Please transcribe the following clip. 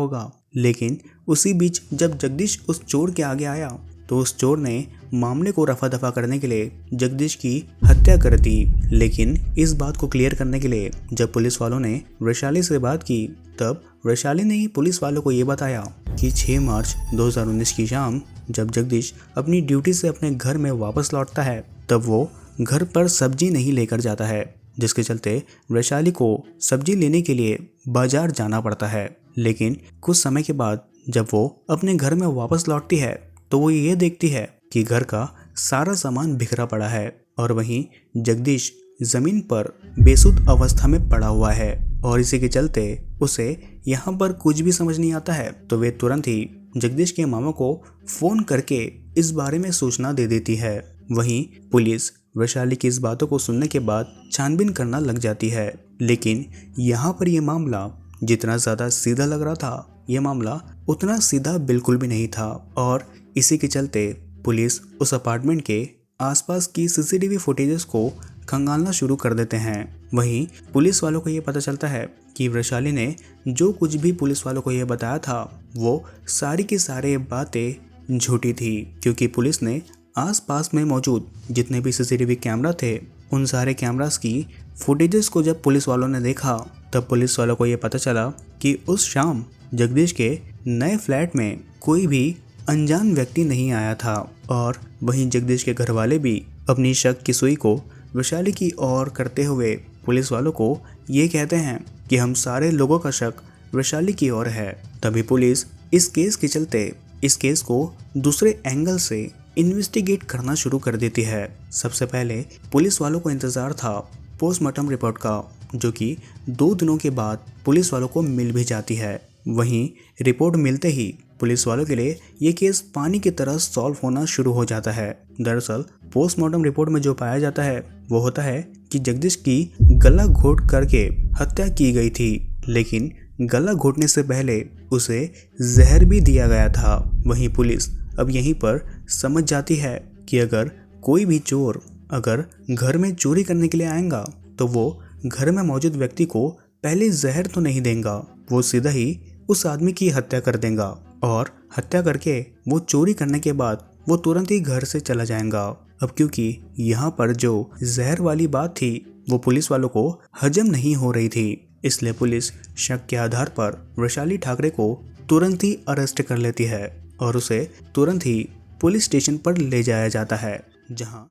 होगा। लेकिन उसी बीच जब जगदीश उस चोर के आगे आया तो उस चोर ने मामले को रफा दफा करने के लिए जगदीश की हत्या कर दी। लेकिन इस बात को क्लियर करने के लिए जब पुलिस वालों ने वैशाली से बात की तब वैशाली ने ही पुलिस वालों को ये बताया कि 6 मार्च 2019 की शाम जब जगदीश अपनी ड्यूटी से अपने घर में वापस लौटता है तब वो घर पर सब्जी नहीं लेकर जाता है, जिसके चलते वैशाली को सब्जी लेने के लिए बाजार जाना पड़ता है। लेकिन कुछ समय के बाद जब वो अपने घर में वापस लौटती है तो वो ये देखती है कि घर का सारा सामान बिखरा पड़ा है और वहीं जगदीश जमीन पर बेसुध अवस्था में पड़ा हुआ है और इसी के चलते उसे यहाँ पर कुछ भी समझ नहीं आता है। तो वे तुरंत ही जगदीश के मामा को फोन करके इस बारे में सूचना दे देती है। वहीं पुलिस वैशाली की इस बातों को सुनने के बाद छानबीन करना लग जाती है। लेकिन यहाँ पर यह मामला जितना ज्यादा सीधा लग रहा था, यह मामला उतना सीधा बिल्कुल भी नहीं था और इसी के चलते पुलिस उस अपार्टमेंट के आसपास की सीसीटीवी फुटेजेस को खंगालना शुरू कर देते हैं। वहीं पुलिस वालों को यह पता चलता है कि वैशाली ने जो कुछ भी पुलिस वालों को यह बताया था वो सारी की सारी बातें झूठी थी, क्योंकि पुलिस ने आसपास में मौजूद जितने भी सीसीटीवी कैमरा थे उन सारे कैमरास की फुटेजेस को जब पुलिस वालों ने देखा तब पुलिस वालों को यह पता चला कि उस शाम जगदीश के नए फ्लैट में कोई भी अनजान व्यक्ति नहीं आया था। और वहीं जगदीश के घर वाले भी अपनी शक की सुई को वैशाली की ओर करते हुए पुलिस वालों को ये कहते हैं कि हम सारे लोगों का शक वैशाली की ओर है। तभी पुलिस इस केस के चलते इस केस को दूसरे एंगल से इन्वेस्टिगेट करना शुरू कर देती है। सबसे पहले पुलिस वालों को इंतजार था पोस्टमार्टम रिपोर्ट का, जो कि 2 दिनों के बाद पुलिस वालों को मिल भी जाती है। वहीं रिपोर्ट मिलते ही पुलिस वालों के लिए ये केस पानी की तरह सॉल्व होना शुरू हो जाता है। दरअसल पोस्टमार्टम रिपोर्ट में जो पाया जाता है वो होता है कि जगदीश की गला घोट करके हत्या की गई थी, लेकिन गला घोटने से पहले उसे जहर भी दिया गया था। वहीं पुलिस अब यहीं पर समझ जाती है कि अगर कोई भी चोर अगर घर में चोरी करने के लिए आएगा तो वो घर में मौजूद व्यक्ति को पहले जहर तो नहीं देगा, वो सीधा ही उस आदमी की हत्या कर देगा और हत्या करके वो चोरी करने के बाद वो तुरंत ही घर से चला जाएगा। अब क्योंकि यहाँ पर जो जहर वाली बात थी वो पुलिस वालों को हजम नहीं हो रही थी, इसलिए पुलिस शक के आधार पर वैशाली ठाकरे को तुरंत ही अरेस्ट कर लेती है और उसे तुरंत ही पुलिस स्टेशन पर ले जाया जाता है, जहाँ